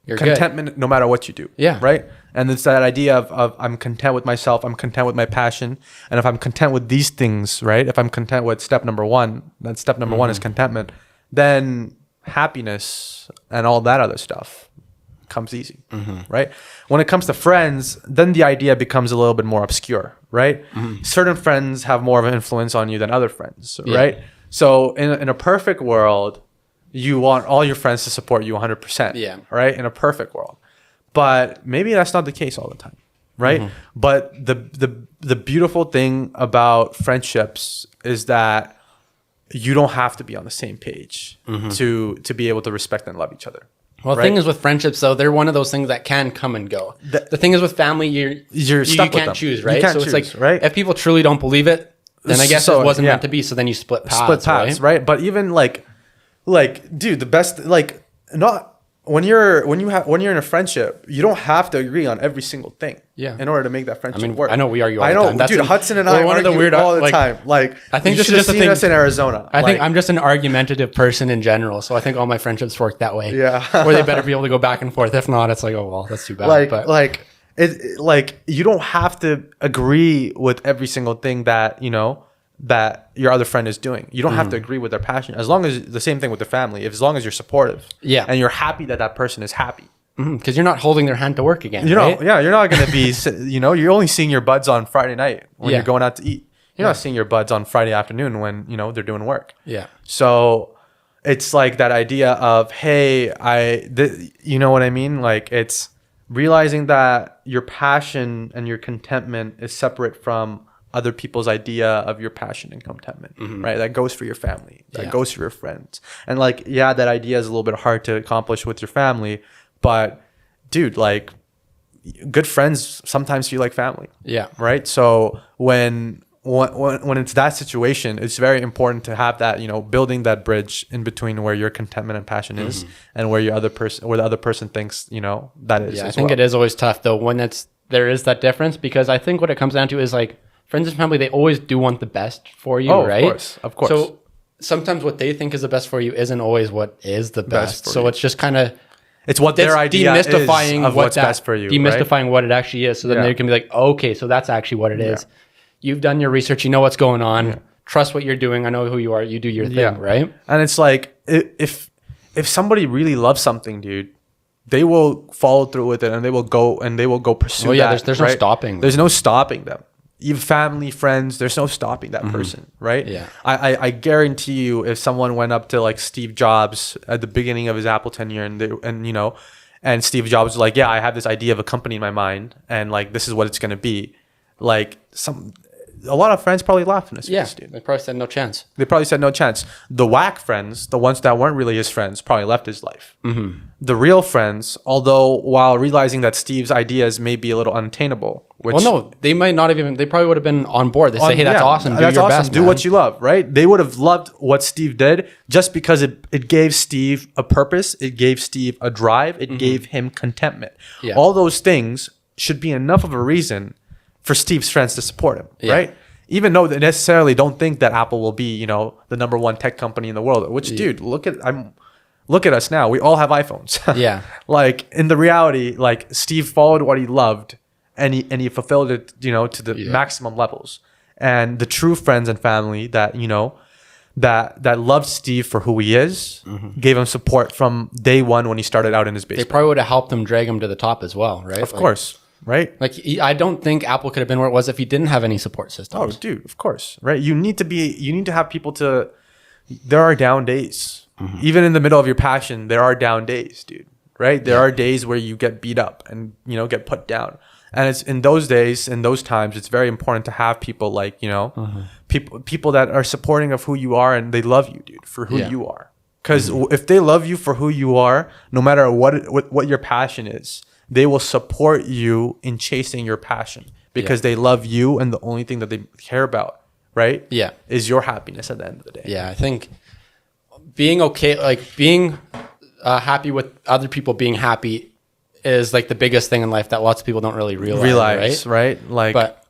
You're contentment good. No matter what you do. Yeah. Right? And it's that idea of I'm content with myself, I'm content with my passion. And if I'm content with these things, right? If I'm content with step number one, then step number one is contentment, then happiness and all that other stuff comes easy, right? When it comes to friends, then the idea becomes a little bit more obscure, right? Certain friends have more of an influence on you than other friends, right? So in a perfect world, you want all your friends to support you 100%, right? In a perfect world. But maybe that's not the case all the time, right? But the beautiful thing about friendships is that you don't have to be on the same page to be able to respect and love each other. Well, the thing is with friendships, though, they're one of those things that can come and go. The thing is with family, you can't choose, right? So it's like, right? If people truly don't believe it, then I guess it wasn't meant to be. So then you split paths, right? But even like, dude, the best, like, not when you're in a friendship, you don't have to agree on every single thing. In order to make that friendship work. I know we argue all the time. Dude, Hudson and I argue all the time. Like, I think this is just a thing. Us in Arizona. I think I'm just an argumentative person in general, so I think all my friendships work that way. Yeah. Where they better be able to go back and forth. If not, it's like, oh well, that's too bad. Like you don't have to agree with every single thing that that your other friend is doing. You don't have to agree with their passion, as long as the same thing with the family. As long as you're supportive, and you're happy that person is happy. Because you're not holding their hand to work again. You're not going to be. You're only seeing your buds on Friday night when you're going out to eat. You're not seeing your buds on Friday afternoon when they're doing work. So it's like that idea of, hey, you know what I mean? Like, it's realizing that your passion and your contentment is separate from other people's idea of your passion and contentment, right? That goes for your family, that goes for your friends. And like, that idea is a little bit hard to accomplish with your family, but dude, like, good friends sometimes feel like family. Right? So when it's that situation, it's very important to have that, building that bridge in between where your contentment and passion is and where the other person thinks, that is. I think it is always tough though when there is that difference, because I think what it comes down to is like, friends and family, they always do want the best for you, right? Of course. So sometimes what they think is the best for you isn't always what is the best. So it's just kind of... It's what their idea is of what's best for you, demystifying what it actually is. So then they can be like, okay, so that's actually what it is. You've done your research. You know what's going on. Trust what you're doing. I know who you are. You do your thing, right? And it's like, if somebody really loves something, dude, they will follow through with it and they will go pursue that. There's no stopping them. There's no stopping them. Even family, friends, there's no stopping that person, right? I guarantee you, if someone went up to like Steve Jobs at the beginning of his Apple tenure and and Steve Jobs was like, yeah, I have this idea of a company in my mind, and like this is what it's going to be. Like a lot of friends probably laughed in his face, dude. They probably said no chance. They probably said no chance. The whack friends, the ones that weren't really his friends, probably left his life. The real friends, although while realizing that Steve's ideas may be a little unattainable, which, well, no, they might not have even. They probably would have been on board. They say, "Hey, that's awesome. Do your best, do what you love." Right? They would have loved what Steve did just because it gave Steve a purpose. It gave Steve a drive. It gave him contentment. Yeah. All those things should be enough of a reason for Steve's friends to support him, right? Even though they necessarily don't think that Apple will be, you know, the number one tech company in the world. Which, dude, look at us now. We all have iPhones. Yeah. Like in the reality, like Steve followed what he loved, and he fulfilled it, you know, to the maximum levels. And the true friends and family that, you know, that loved Steve for who he is, gave him support from day one when he started out in his basement. They probably would have helped him drag him to the top as well, right? Of course. Right? Like, I don't think Apple could have been where it was if he didn't have any support systems. Oh, dude, of course. Right? You need to have people to, there are down days. Even in the middle of your passion, there are down days, dude. Right? There are days where you get beat up and, you know, get put down. And it's in those days, in those times, it's very important to have people like, you know, people that are supporting of who you are and they love you, dude, for who you are. Because if they love you for who you are, no matter what your passion is, they will support you in chasing your passion because they love you, and the only thing that they care about, right? Yeah, is your happiness at the end of the day. Yeah, I think being okay, like being happy with other people being happy, is like the biggest thing in life that lots of people don't really realize, right? Like, but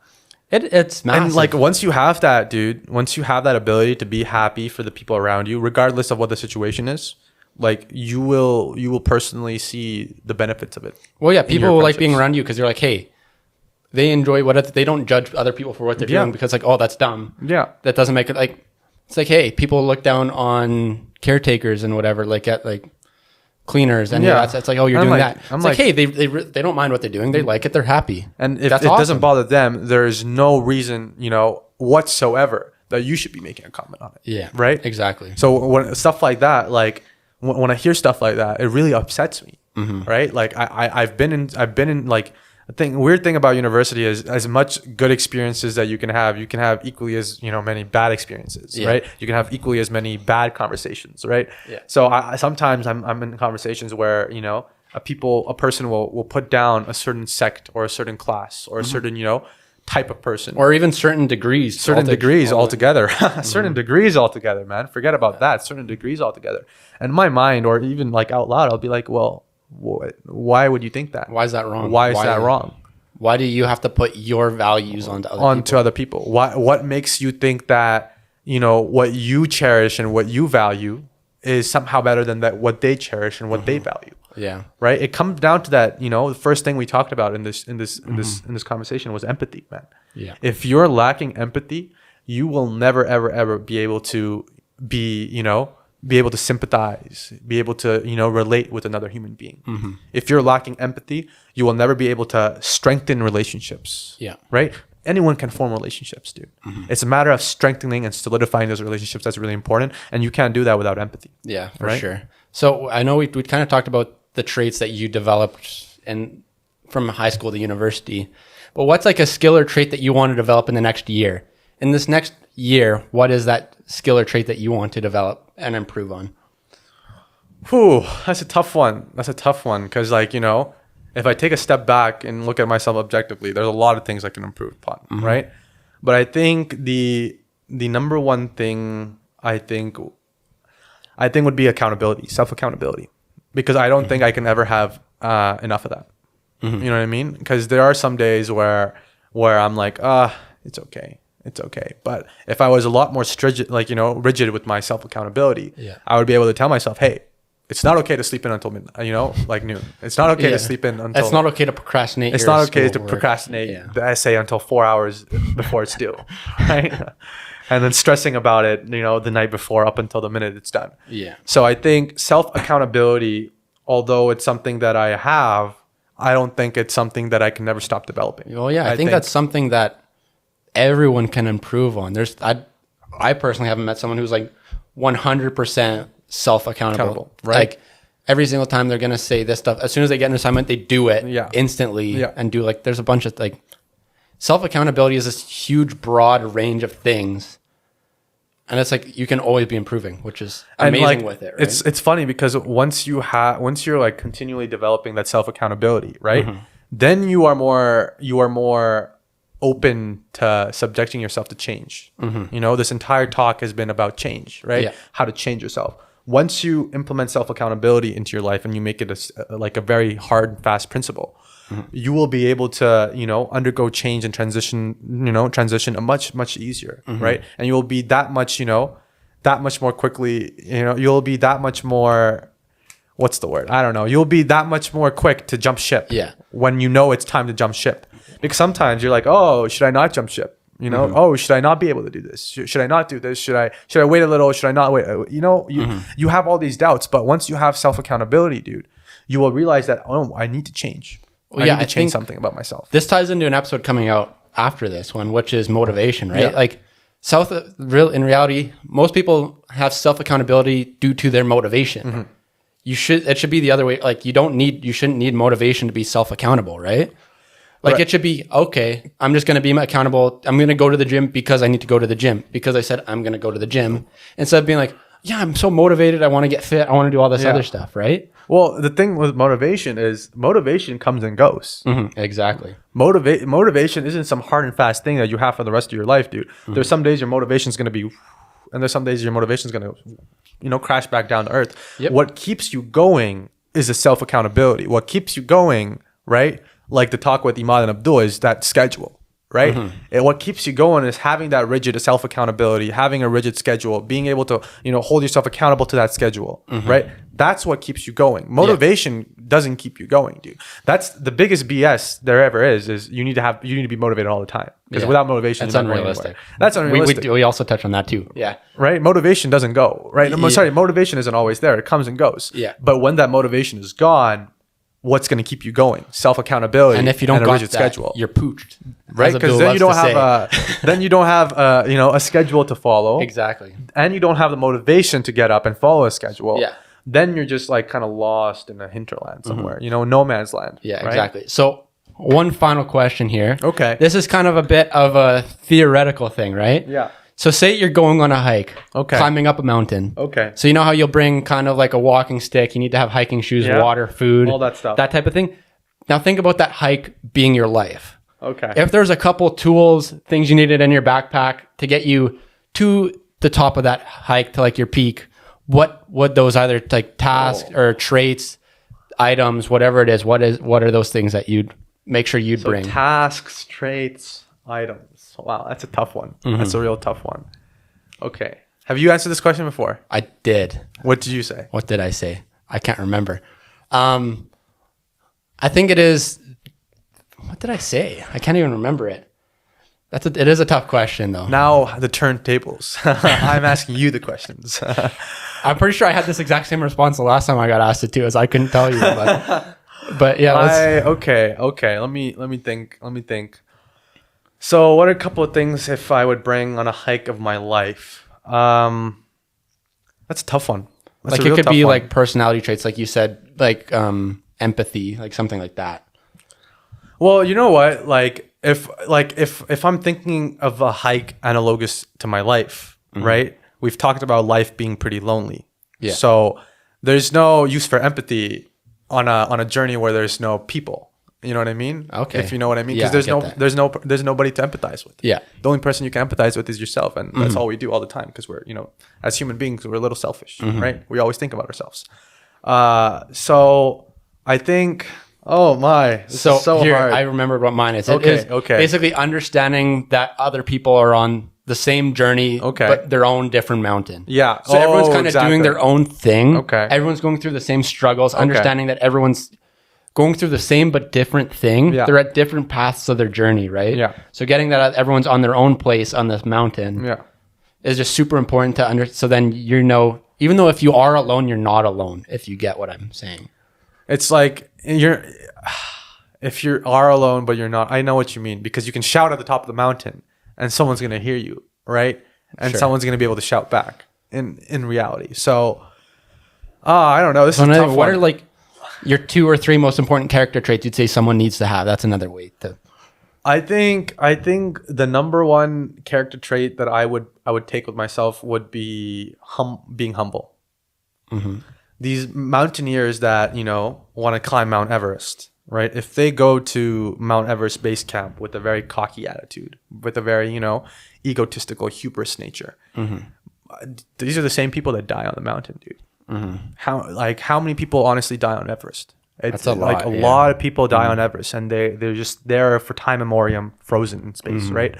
it's massive. And like once you have that, dude, once you have that ability to be happy for the people around you, regardless of what the situation is. Like you will personally see the benefits of it. Well, yeah, people will like being around you because you're like, hey, they enjoy they don't judge other people for what they're doing because like, oh, that's dumb. Yeah, that doesn't make it like. It's like, hey, people look down on caretakers and whatever, like at like cleaners, and it's like, oh, you're doing that. It's like, hey, they don't mind what they're doing. They like it. They're happy. And if it doesn't bother them, there's no reason, you know, whatsoever that you should be making a comment on it. Yeah, right. Exactly. So when stuff like that, like. When I hear stuff like that, it really upsets me, right? Like I've been in like weird thing about university is as much good experiences that you can have equally as, you know, many bad experiences, right? You can have equally as many bad conversations, right? Yeah. So I sometimes I'm in conversations where, you know, a person will put down a certain sect or a certain class or a certain, you know, type of person, or even certain degrees altogether. Certain degrees altogether, man. Forget about that. Certain degrees altogether. And in my mind, or even like out loud, I'll be like, well, why would you think that? Why is that wrong? Why is that wrong? Why do you have to put your values onto other people? What makes you think that, you know, what you cherish and what you value is somehow better than that what they cherish and what they value? Yeah. Right. It comes down to that, you know, the first thing we talked about in this conversation was empathy, man. Yeah. If you're lacking empathy, you will never, ever be able to be able to sympathize, be able to, you know, relate with another human being. If you're lacking empathy, you will never be able to strengthen relationships. Yeah. Right. Anyone can form relationships, dude. It's a matter of strengthening and solidifying those relationships. That's really important. And you can't do that without empathy. Yeah, for sure. So I know we kind of talked about the traits that you developed from high school to university, but what's like a skill or trait that you want to develop in the next year? In this next year, what is that skill or trait that you want to develop and improve on? Whew, that's a tough one. Because, like, you know, if I take a step back and look at myself objectively, there's a lot of things I can improve upon, right? But I think the number one thing I think would be accountability, self-accountability, because I don't think I can ever have enough of that. You know what I mean? Because there are some days where I'm like, it's okay. But if I was a lot more rigid with my self-accountability, I would be able to tell myself, hey, it's not okay to sleep in until midnight, you know, like noon. It's not okay to sleep in until... It's not okay to procrastinate. It's not okay to procrastinate the essay until 4 hours before it's due, right? And then stressing about it, you know, the night before up until the minute it's done. Yeah. So I think self-accountability, although it's something that I have, I don't think it's something that I can never stop developing. Well, yeah, I think that's something that everyone can improve on. I personally haven't met someone who's like 100% self-accountable. Right. Like every single time they're going to say this stuff. As soon as they get an assignment, they do it instantly and do like, there's a bunch of like, self-accountability is this huge, broad range of things. And it's like, you can always be improving, which is amazing with it, right? It's funny because once you're like continually developing that self-accountability, right? Then you are more open to subjecting yourself to change. You know, this entire talk has been about change, right? Yeah. How to change yourself. Once you implement self-accountability into your life and you make it like a very hard and fast principle, you will be able to, you know, undergo change and transition much easier, right? And you will be that much more quickly, you know, you'll be that much more, what's the word? I don't know. You'll be that much more quick to jump ship when you know it's time to jump ship. Because sometimes you're like, oh, should I not jump ship? You know, oh, should I not be able to do this? Should I not do this? Should I wait a little? Should I not wait? You know, you have all these doubts, but once you have self-accountability, dude, you will realize that, oh, I need to change. I need to change something about myself. This ties into an episode coming out after this one, which is motivation, right? Like in reality, most people have self-accountability due to their motivation. It should be the other way. Like you shouldn't need motivation to be self-accountable, right? Like it should be, okay, I'm just going to be accountable. I'm going to go to the gym because I need to go to the gym because I said I'm going to go to the gym, instead of being like, yeah, I'm so motivated. I want to get fit. I want to do all this other stuff, right? Well, the thing with motivation is motivation comes and goes. Exactly. Motivation isn't some hard and fast thing that you have for the rest of your life, dude. There's some days your motivation is going to be, and there's some days your motivation is going to, you know, crash back down to earth. What keeps you going is a self-accountability. What keeps you going, right? Like the talk with Imad and Abdul is that schedule, right? And what keeps you going is having that rigid self-accountability, having a rigid schedule, being able to, you know, hold yourself accountable to that schedule, right? That's what keeps you going. Motivation doesn't keep you going, dude. That's the biggest BS there ever is you need to be motivated all the time. Because without motivation, that's unrealistic. That's unrealistic. We also touch on that too. Yeah. Right? Motivation doesn't go, right? Sorry, motivation isn't always there. It comes and goes. Yeah. But when that motivation is gone, what's going to keep you going? Self-accountability and if you don't a got rigid that, schedule, you're pooched, right? Because then you don't have a schedule to follow. Exactly. And you don't have the motivation to get up and follow a schedule. Yeah. Then you're just like kind of lost in a hinterland somewhere, you know, no man's land. Yeah, right? exactly. So one final question here. Okay. This is kind of a bit of a theoretical thing, right? Yeah. So say you're going on a hike, okay, climbing up a mountain. Okay. So you know how you'll bring kind of like a walking stick. You need to have hiking shoes, water, food. All that stuff. That type of thing. Now think about that hike being your life. Okay. If there's a couple tools, things you needed in your backpack to get you to the top of that hike, to like your peak, what would those either like tasks or traits, items, whatever it is, what are those things that you'd make sure you'd bring? Tasks, traits, items. Wow, that's a tough one. That's a real tough one. Okay. Have you answered this question before? I did. What did you say? What did I say? I can't remember. I think it is. What did I say? I can't even remember it. It is a tough question though. Now the turntables. I'm asking you the questions. I'm pretty sure I had this exact same response the last time I got asked it too, as I couldn't tell you. But yeah. Okay. Let me think. So what are a couple of things if I would bring on a hike of my life? That's a tough one. That's like it could be like personality traits, like you said, like empathy, like something like that. Well, you know what? If I'm thinking of a hike analogous to my life, right? We've talked about life being pretty lonely. Yeah. So there's no use for empathy on a journey where there's no people. You know what I mean? Okay. If you know what I mean, because there's nobody to empathize with. Yeah. The only person you can empathize with is yourself, and that's all we do all the time because we're, you know, as human beings, we're a little selfish, right? We always think about ourselves. So I think, oh my, this is so here, hard. I remembered what mine is. Okay. Basically understanding that other people are on the same journey, but their own different mountain. Yeah. So everyone's kind of doing their own thing. Okay. Everyone's going through the same struggles, understanding that everyone's going through the same but different thing. Yeah. They're at different paths of their journey, right? Yeah. So getting that everyone's on their own place on this mountain is just super important to understand. So then you know, even though if you are alone, you're not alone, if you get what I'm saying. It's like if you are alone but you're not, I know what you mean, because you can shout at the top of the mountain and someone's going to hear you, right? And someone's going to be able to shout back in reality. So I don't know. This is a tough what one. are like your 2 or 3 most important character traits you'd say someone needs to have? That's another way to. I think the number one character trait that I would take with myself would be being humble. Mm-hmm. These mountaineers that want to climb Mount Everest, right? If they go to Mount Everest base camp with a very cocky attitude, with a very egotistical, hubris nature, these are the same people that die on the mountain, dude. How many people honestly die on Everest? That's a lot. Like a lot of people die on Everest, and they're just there for time memoriam, frozen in space, right?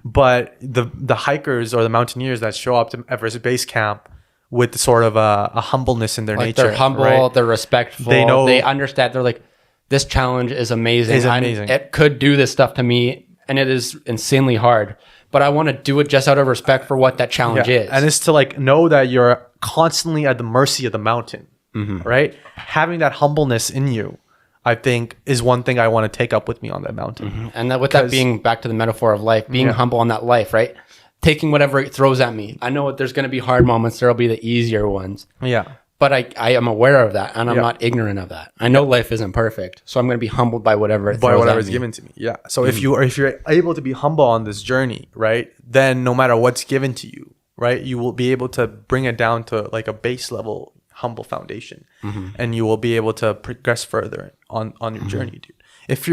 But the hikers or the mountaineers that show up to Everest base camp with sort of a humbleness in their nature, they're humble, right? they're respectful, they understand. They're like, this challenge is amazing. It could do this stuff to me, and it is insanely hard. But I want to do it just out of respect for what that challenge is. And it's to like know that you're constantly at the mercy of the mountain, right? Having that humbleness in you, I think, is one thing I want to take up with me on that mountain. And with that being back to the metaphor of life, being humble on that life, right? Taking whatever it throws at me. I know there's going to be hard moments. There'll be the easier ones. Yeah. But I am aware of that, and I'm not ignorant of that. I know life isn't perfect, so I'm going to be humbled by whatever is given to me. Yeah. So if you're able to be humble on this journey, right, then no matter what's given to you, right, you will be able to bring it down to like a base level humble foundation, and you will be able to progress further on your journey, dude. If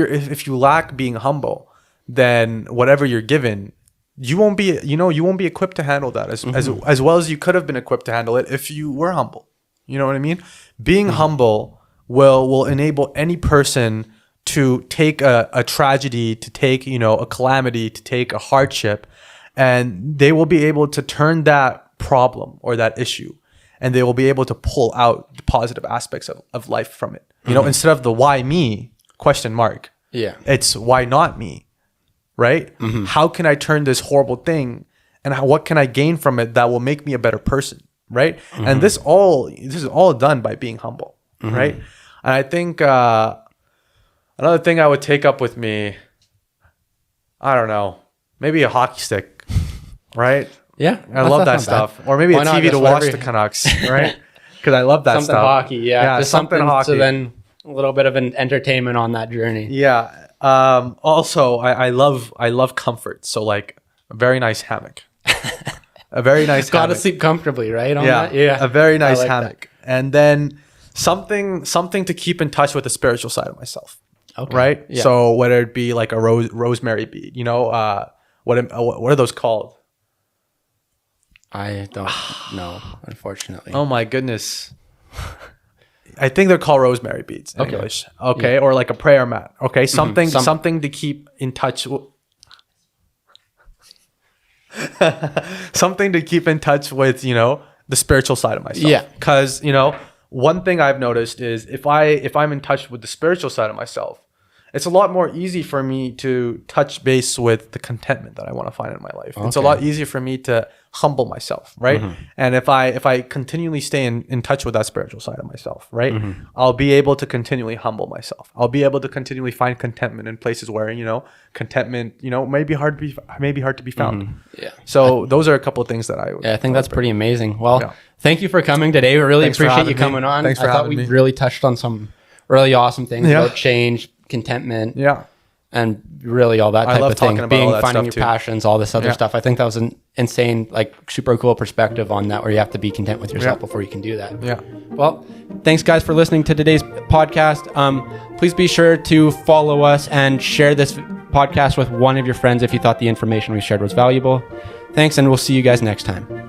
you lack being humble, then whatever you're given, you won't be equipped to handle that as well as you could have been equipped to handle it if you were humble. You know what I mean? Being humble will enable any person to take a tragedy, to take, a calamity, to take a hardship, and they will be able to turn that problem or that issue, and they will be able to pull out the positive aspects of life from it. Instead of the why me ? It's why not me, right? How can I turn this horrible thing, and what can I gain from it that will make me a better person? Right. And this is all done by being humble. Right. And I think another thing I would take up with me, I don't know, maybe a hockey stick. Right. Yeah. I love that stuff. Or maybe a TV to watch the Canucks. Right. Because I love that something stuff. Hockey. Yeah. Just something hockey. So then a little bit of an entertainment on that journey. Yeah. Also, I love comfort. So like a very nice hammock. A very nice Got to sleep comfortably, right? Yeah, a very nice hammock. That. And then something to keep in touch with the spiritual side of myself. Okay. Right? Yeah. So whether it be like a rosemary bead, what are those called? I don't know, unfortunately. Oh my goodness. I think they're called rosemary beads in English. Okay, or like a prayer mat. Okay, something to keep in touch with. Something to keep in touch with, the spiritual side of myself. Yeah. Because, one thing I've noticed is if I'm in touch with the spiritual side of myself, it's a lot more easy for me to touch base with the contentment that I want to find in my life. Okay. It's a lot easier for me to humble myself, right? And if I continually stay in touch with that spiritual side of myself, right, I'll be able to continually humble myself. I'll be able to continually find contentment in places where contentment may be hard to be found. Yeah. So those are a couple of things that I think that's pretty amazing. Well, thank you for coming today. We really appreciate you coming on. Thanks for having me. I thought we really touched on some really awesome things about change, contentment, and really all that type of thing. Finding your passions, all this other stuff. I think that was an insane, super cool perspective on that, where you have to be content with yourself before you can do that. Yeah. Well, thanks guys for listening to today's podcast. Please be sure to follow us and share this podcast with one of your friends if you thought the information we shared was valuable. Thanks, and we'll see you guys next time.